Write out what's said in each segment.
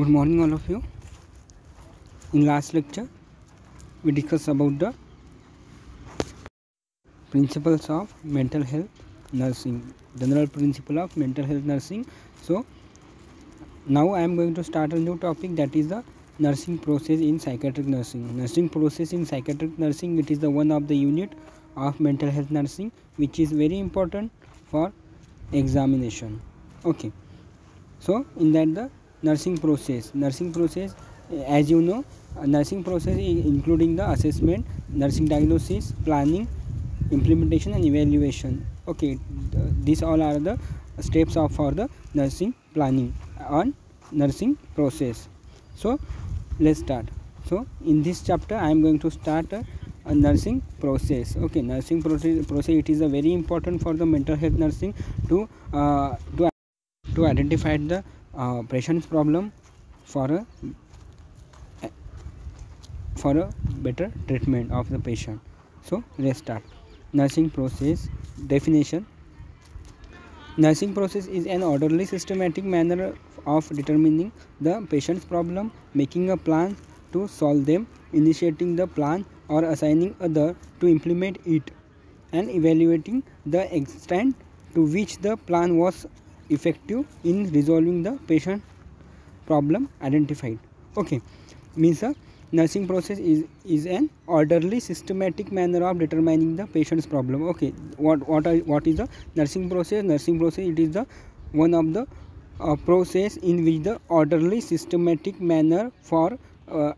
Good morning all of you. In last lecture we discussed about the principles of mental health nursing, general principle of mental health nursing. So now I am going to start a new topic, that is the nursing process in psychiatric nursing. Nursing process in psychiatric nursing, it is the one of the unit of mental health nursing which is very important for examination. Okay, so in that the nursing process, as you know, nursing process is including the assessment, nursing diagnosis, planning, implementation and evaluation. Okay, these all are the steps of for the nursing planning on nursing process. So let's start. So in this chapter I am going to start a nursing process. Okay, nursing process it is a very important for the mental health nursing to identify the patient's problem for a better treatment of the patient. So let's start. Nursing process definition. Nursing process is an orderly, systematic manner of determining the patient's problem, making a plan to solve them, initiating the plan or assigning other to implement it, and evaluating the extent to which the plan was effective in resolving the patient problem identified. Okay, means a nursing process is an orderly, systematic manner of determining the patient's problem. Okay, what is the nursing process? Nursing process, it is the one of the process in which the orderly, systematic manner for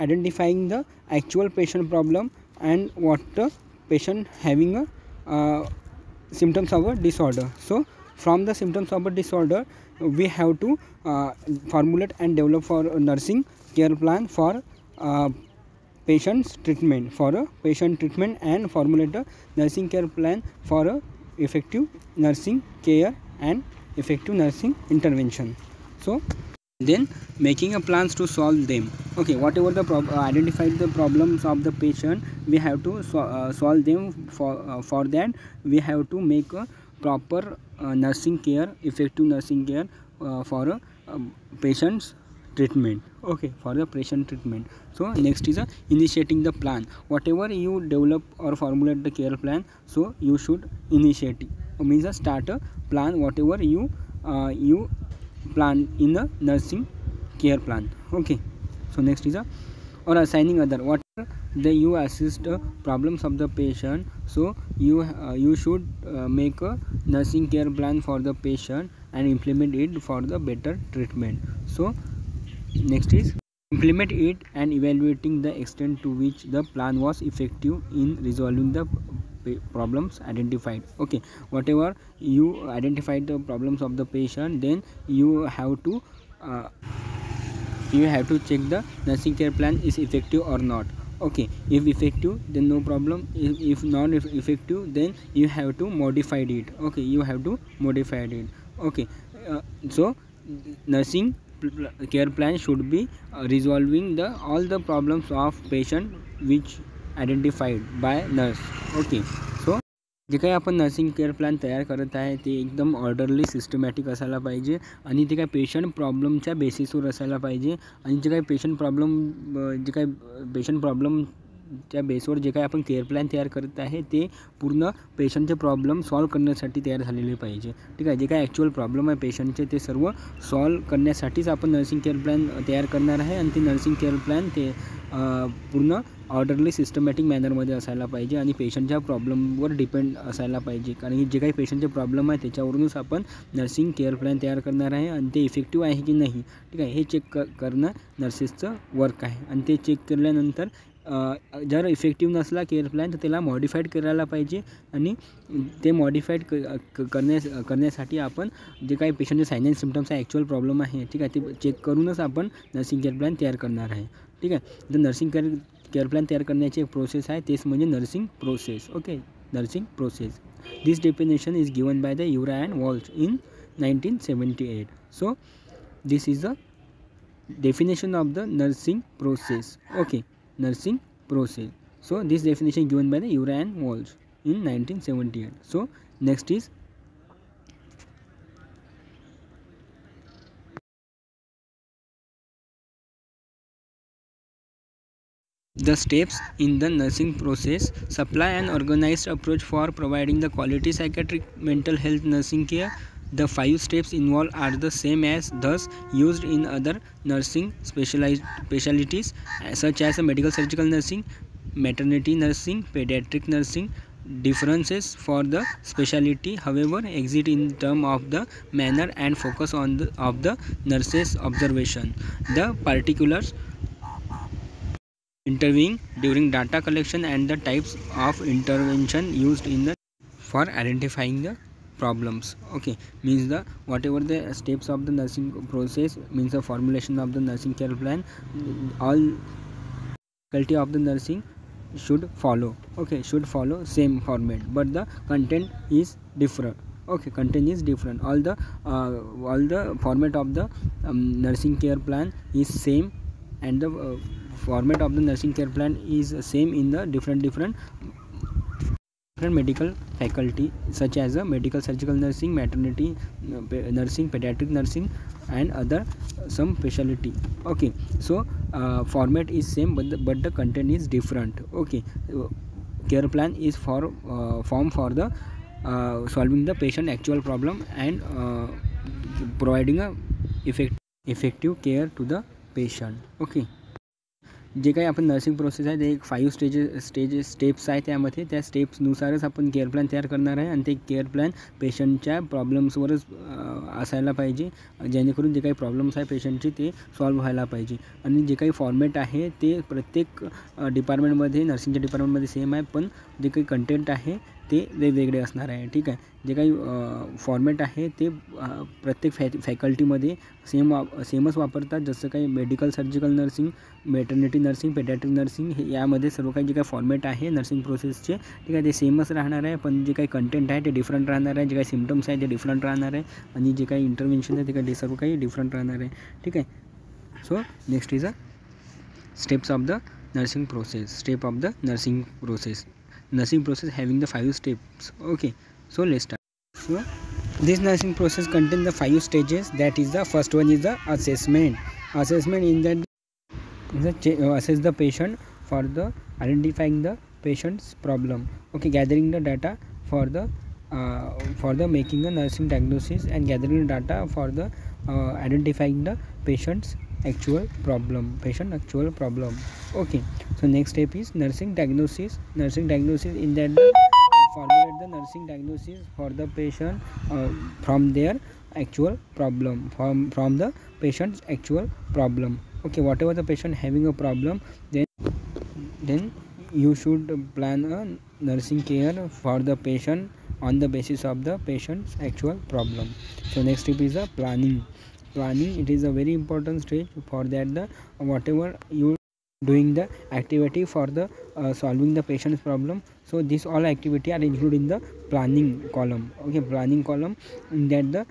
identifying the actual patient problem and what the patient having a symptoms of a disorder. So from the symptoms of a disorder we have to formulate and develop for a nursing care plan for patient's treatment, and formulate a nursing care plan for a effective nursing care and effective nursing intervention. So then making a plans to solve them. Okay, whatever the identified the problems of the patient, we have to solve them. For that we have to make a proper nursing care, effective nursing care for a patient's treatment. Okay, for the patient treatment. So next is initiating the plan. Whatever you develop or formulate the care plan, so you should initiate it. Means start a plan whatever you plan in a nursing care plan. Okay, so next is or assigning other. What the you assist problems of the patient, so you should make a nursing care plan for the patient and implement it for the better treatment. So next is implement it and evaluating the extent to which the plan was effective in resolving the problems identified. Okay, whatever you identified the problems of the patient, then you have to check the nursing care plan is effective or not. Okay, if effective then no problem, if not effective then you have to modify it. Okay, you have to modify it. Okay, so nursing care plan should be resolving the all the problems of patient which identified by nurse. Okay, so जे काही आपण nursing care plan तयार करत आहे ते एकदम orderly, systematic असायला पाहिजे आणि ते काही पेशंट प्रॉब्लेमच्या बेसिसवर असायला पाहिजे आणि जे काही पेशंट प्रॉब्लेमच्या बेसवर जे काही आपण केअर प्लॅन तयार करत आहे ते पूर्ण पेशंटचे प्रॉब्लेम सॉल्व करण्यासाठी तयार झालेले पाहिजे. ठीक आहे, जे काही ॲक्च्युअल प्रॉब्लेम आहे पेशंटचे ते सर्व सॉल्व करण्यासाठीच आपण नर्सिंग केअर प्लॅन तयार करणार आहे आणि ते नर्सिंग केअर प्लॅन ते पूर्ण ऑर्डरली, सिस्टमॅटिक मॅनरमध्ये असायला पाहिजे आणि पेशंटच्या प्रॉब्लेमवर डिपेंड असायला पाहिजे. कारण की जे काही पेशंटचे प्रॉब्लेम आहे त्याच्यावरूनच आपण नर्सिंग केअर प्लॅन तयार करणार आहे आणि ते इफेक्टिव्ह आहे की नाही, ठीक आहे, हे चेक करणं नर्सेसचं वर्क आहे. आणि ते चेक केल्यानंतर जर इफेक्टिव्ह नसला केअर प्लॅन तर त्याला मॉडिफाईड करायला पाहिजे आणि ते मॉडिफाईड करण्यासाठी आपण जे काही पेशंटचे साईन अँड सिम्पटम्स आहे, ॲक्च्युअल प्रॉब्लेम आहे, ठीक आहे, ते चेक करूनच आपण नर्सिंग केअर प्लॅन तयार करणार आहे. ठीक आहे, तर नर्सिंग केअर प्लॅन तयार करण्याची एक प्रोसेस आहे, तेच म्हणजे nursing process. Okay, nursing process. This definition is given by the Yura and Walsh in 1978. So this is the definition of the nursing process. Okay, nursing process. So this definition given by the Ura and Walsh in 1978. So next is The steps in the nursing process supply an organized approach for providing the quality psychiatric mental health nursing care. The 5 steps involved are the same as those used in other nursing specialties such as medical surgical nursing, maternity nursing, pediatric nursing. Differences for the specialty, however, exist in terms of the manner and focus of the nurse's observation. The particulars intervening during data collection and the types of intervention used in the for identifying the problems. Okay, means the whatever the steps of the nursing process means the formulation of the nursing care plan, all faculty of the nursing should follow. Okay, should follow same format, but the content is different. Okay, content is different. All the format of the nursing care plan is same, and the format of the nursing care plan is same in the different medical faculty such as medical surgical nursing, maternity nursing, pediatric nursing, and other some specialty. Okay, so format is same, but the content is different. Okay, care plan is for form for the solving the patient actual problem and providing a effective care to the patient. Okay, जे काही आपण nursing process आहे ते एक 5 steps आहे. त्यामध्ये त्या स्टेप्सनुसारच आपण care plan तयार करणार आहे, आणि ते केअर प्लॅन पेशंटच्या प्रॉब्लेम्सवरच असायला पाहिजे, जेणेकरून जे काही प्रॉब्लेम्स आहे पेशंटचे ते सॉल्व्ह व्हायला पाहिजे. आणि जे काही फॉर्मॅट आहे ते प्रत्येक डिपार्टमेंटमध्ये, नर्सिंगच्या डिपार्टमेंटमध्ये सेम आहे, पण जे काही कंटेंट आहे ते वेगवेगळे असणार आहे. ठीक आहे, जे काही फॉर्मॅट आहे ते प्रत्येक फॅकल्टीमध्ये सेमच वापरतात. जसं काही medical surgical nursing, maternity nursing, paediatric nursing, हे यामध्ये सर्व काही जे काही फॉर्मॅट आहे नर्सिंग प्रोसेसचे, ठीक आहे, ते सेमच राहणार आहे, पण जे काही कंटेंट आहे ते डिफरंट राहणार आहे, जे काही सिम्पटम्स आहे ते डिफरंट राहणार आहे, आणि जे काही इंटरव्हेन्शन आहे ते काही सर्व काही डिफरंट राहणार आहे. ठीक आहे. So next is a steps of the nursing process. Step of the nursing process having the 5 steps. Okay, so let's start. So this nursing process contains the 5 stages. That is, the first one is the assessment in that assess the patient for the identifying the patient's problem. Okay, gathering the data for the making a nursing diagnosis, and gathering the data for the identifying the patient's actual problem. Okay, so next step is nursing diagnosis. In that formulate the nursing diagnosis for the patient from their actual problem, from the patient's actual problem. Okay, whatever the patient having a problem, then you should plan a nursing care for the patient on the basis of the patient's actual problem. So next step is the planning. It is a very important stage. For that, the whatever you doing the activity for the solving the patient's problem, so this all activity are included in the planning column. Okay, planning column, in that the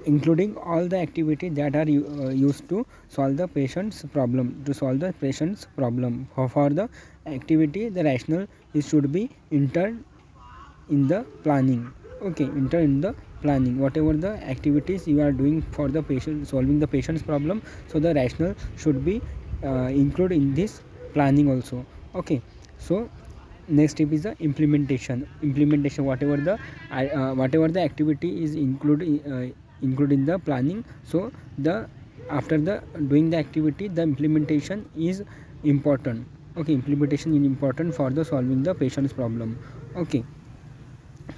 including all the activity that are used to solve the patient's problem. For the activity, the rationale should be entered in the planning. Okay, enter in the planning whatever the activities you are doing for the patient, solving the patient's problem, so the rationale should be included in this planning also. Okay, so next step is the implementation. Whatever the activity is included in the planning, so the after the doing the activity, the implementation is important. Okay, implementation is important for the solving the patient's problem. Okay,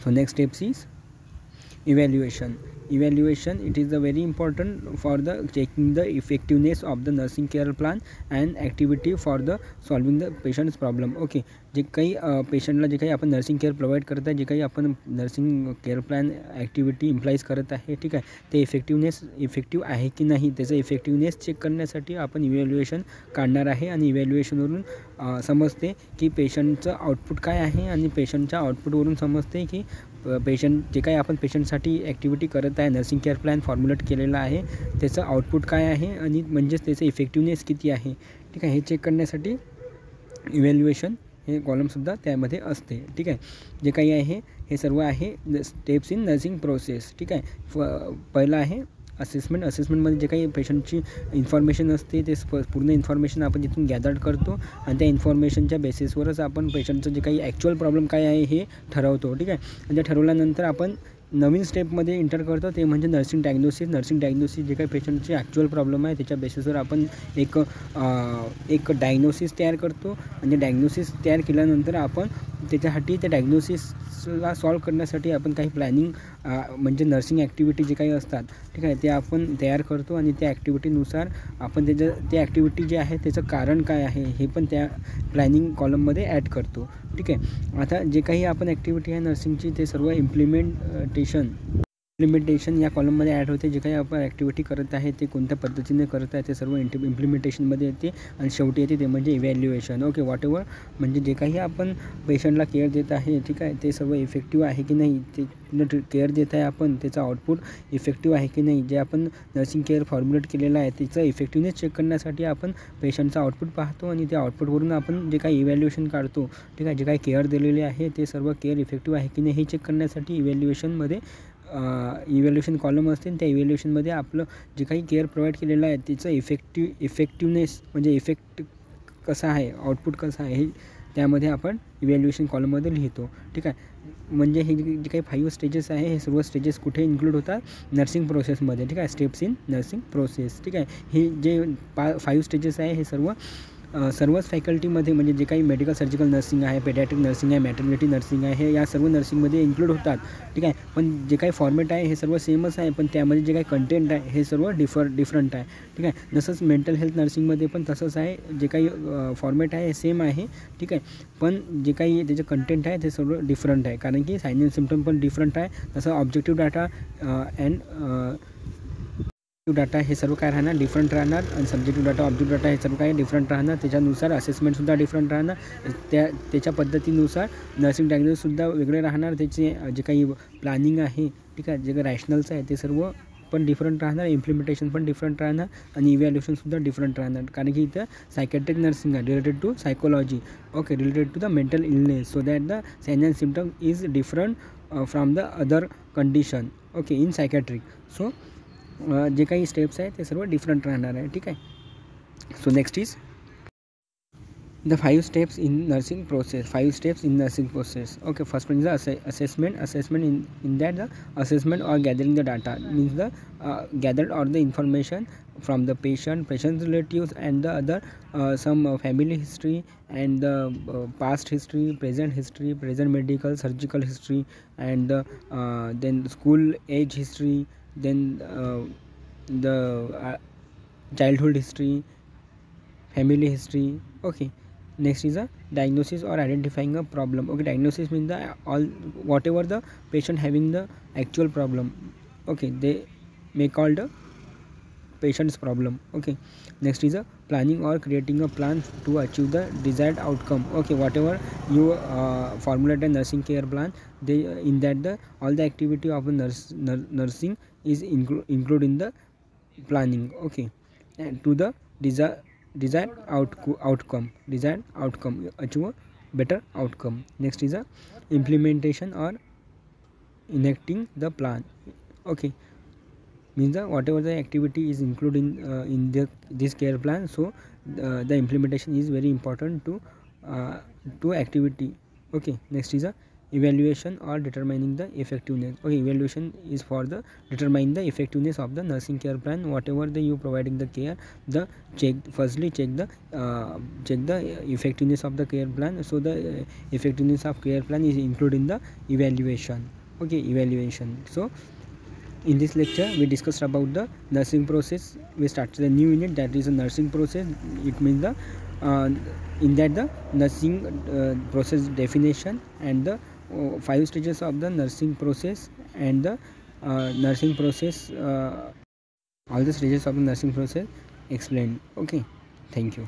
so next steps is evaluation. It is the very important for the checking the effectiveness of the nursing care plan and activity for the solving the patient's problem. Okay, जे काही पेशंटला जे काही आपण nursing care provide करत आहे, जे काही आपण nursing care plan activity implies करत आहे, ठीक आहे, ते इफेक्टिव्ह आहे की नाही, त्याचं इफेक्टिव्हनेस चेक करण्यासाठी आपण इव्हॅल्युएशन काढणार आहे. आणि इव्हॅल्युएशनवरून समजते की पेशंटचं आउटपुट काय आहे, आणि पेशंटच्या आउटपुटवरून समजते की पेशंट जे काही आपण पेशंटसाठी ॲक्टिव्हिटी करत आहे, नर्सिंग केअर प्लॅन फॉर्म्युलेट केलेला आहे, त्याचं आउटपुट काय आहे, आणि म्हणजेच त्याचं इफेक्टिव्हनेस किती आहे. ठीक आहे, हे चेक करण्यासाठी इव्हॅल्युएशन हे कॉलमसुद्धा त्यामध्ये असते. ठीक आहे, जे काही आहे हे सर्व आहे स्टेप्स इन नर्सिंग प्रोसेस. ठीक आहे, पहिलं आहे असेसमेंटमध्ये जे काही पेशंटची इन्फॉर्मेशन असते ते पूर्ण इन्फॉर्मेशन आपण तिथून गॅदर करतो आणि त्या इन्फॉर्मेशनच्या बेसिसवरच आपण पेशंटचं जे काही ॲक्च्युअल प्रॉब्लेम काय आहे हे ठरवतो. ठीक आहे. आणि ते ठरवल्यानंतर आपण नवीन स्टेपमध्ये इंटर करतो, ते म्हणजे नर्सिंग डायग्नोसिस जे काही पेशंटचे ॲक्च्युअल प्रॉब्लेम आहे त्याच्या बेसिसवर आपण एक डायग्नोसिस तयार करतो. आणि डायग्नोसिस तयार केल्यानंतर आपण त्याच्यासाठी त्या डायग्नोसिसला सॉल्व करण्यासाठी आपण काही प्लॅनिंग म्हणजे नर्सिंग ॲक्टिव्हिटी जे काही असतात, ठीक आहे, ते आपण तयार करतो. आणि त्या ॲक्टिव्हिटीनुसार आपण त्या ॲक्टिव्हिटी जे आहे त्याचं कारण काय आहे हे पण त्या प्लॅनिंग कॉलममध्ये ॲड करतो. ठीक आहे. आता जे काही आपण ॲक्टिव्हिटी आहे नर्सिंगची ते सर्व इम्प्लिमेंटेशन या कॉलममध्ये ॲड होते. जे काही आपण ॲक्टिव्हिटी करत आहे ते कोणत्या पद्धतीने करत आहे ते सर्व इम्प्लिमेंटेशनमध्ये येते. आणि शेवटी येते ते म्हणजे इव्हॅल्युएशन. ओके, व्हॉटएव्हर म्हणजे जे काही आपण पेशंटला केअर देत आहे, ठीक आहे, ते सर्व इफेक्टिव्ह आहे की नाही, ते केअर देत आहे आपण त्याचा आउटपुट इफेक्टिव्ह आहे की नाही, जे आपण नर्सिंग केअर फॉर्म्युलेट केलेलं आहे त्याचं इफेक्टिव्हनेस चेक करण्यासाठी आपण पेशंटचा आउटपुट पाहतो. आणि त्या आउटपुटवरून आपण जे काही इव्हॅल्युएशन काढतो, ठीक आहे, जे काही केअर दिलेले आहे ते सर्व केअर इफेक्टिव्ह आहे की नाही हे चेक करण्यासाठी इव्हॅल्युएशन कॉलम असते. त्या इव्हॅल्युएशनमध्ये आपलं जे काही केअर प्रोव्हाइड केलेलं आहे त्याचं इफेक्टिव्हनेस म्हणजे इफेक्ट कसा आहे, आउटपुट कसं आहे हे त्यामध्ये आपण इव्हॅल्युएशन कॉलममध्ये लिहितो. ठीक आहे. म्हणजे हे जे काही 5 स्टेजेस आहे हे सर्व स्टेजेस कुठे इन्क्लूड होतात, नर्सिंग प्रोसेसमध्ये. ठीक आहे. Steps in nursing process. ठीक आहे. हे जे 5 स्टेजेस आहे हे सर्वच फॅकल्टीमध्ये म्हणजे जे काही मेडिकल सर्जिकल नर्सिंग आहे, पेडियाट्रिक नर्सिंग आहे, मॅटर्निटी नर्सिंग आहे, हे या सर्व नर्सिंगमध्ये इन्क्लूड होतात. ठीक आहे. पण जे काही फॉर्मॅट आहे हे सर्व सेमच आहे, पण त्यामध्ये जे काही कंटेंट आहे हे सर्व डिफरंट आहे. ठीक आहे. जसंच मेंटल हेल्थ नर्सिंगमध्ये पण तसंच आहे, जे काही फॉर्मॅट आहे हे सेम आहे. ठीक आहे. पण जे काही त्याचे कंटेंट आहे ते सर्व डिफरंट आहे, कारण की साईन अँड सिम्पटम पण डिफरंट आहे. तसं ऑब्जेक्टिव्ह डाटा डाटा हे सर्व काय राहणार, डिफरंट राहणार. आणि सब्जेक्टिव्ह डाटा, ऑब्जेक्टिव्ह डाटा हे सर्व काय डिफरंट राहणार. त्याच्यानुसार असेसमेंटसुद्धा डिफरंट राहणार. त्याच्या पद्धतीनुसार नर्सिंग डायग्नोसिससुद्धा वेगळे राहणार. त्याचे जे काही प्लॅनिंग आहे, ठीक आहे, जे काही रॅशनल्स आहे ते सर्व पण डिफरंट राहणार. इम्प्लिमेंटेशन पण डिफरंट राहणार. आणि इव्हॅल्युएशनसुद्धा डिफरंट राहणार, कारण की इथं सायकॅट्रिक नर्सिंग आहे related to psychology. Okay, related to the mental illness, so that the sign and symptom is different from the other condition. Okay, in psychiatric. So जे काही स्टेप्स आहे ते सर्व डिफरंट राहणार आहे. ठीक आहे. So next is the 5 steps in nursing process. Okay, first one is the assessment. In that the assessment or gathering the data means the gathered or the information from the patient's relatives and the other some family history and the past history, present medical surgical history, and then school age history, then the childhood history, family history. Okay. Next is a diagnosis or identifying a problem. Okay, diagnosis means whatever the patient having the actual problem. Okay, they may called a patient's problem. Okay. Next is a planning or creating a plan to achieve the desired outcome. Okay, whatever you formulate a nursing care plan, in that all the activity of the nursing is include in the planning. Okay, and to the desired outcome, achieve a better outcome. Next is a implementation or enacting the plan. Okay, means whatever the activity is included in this care plan, so the implementation is very important to activity. Okay. Next is a evaluation or determining the effectiveness. Okay, evaluation is for the determine the effectiveness of the nursing care plan. Whatever you providing the care, firstly check the effectiveness of the care plan. So the effectiveness of care plan is included in the evaluation. Okay, evaluation. So in this lecture we discussed about the nursing process. We started a new unit, that is a nursing process. It means the in that the nursing process definition and the 5 stages of the nursing process, and the nursing process, all the stages of the nursing process explained. Okay, thank you.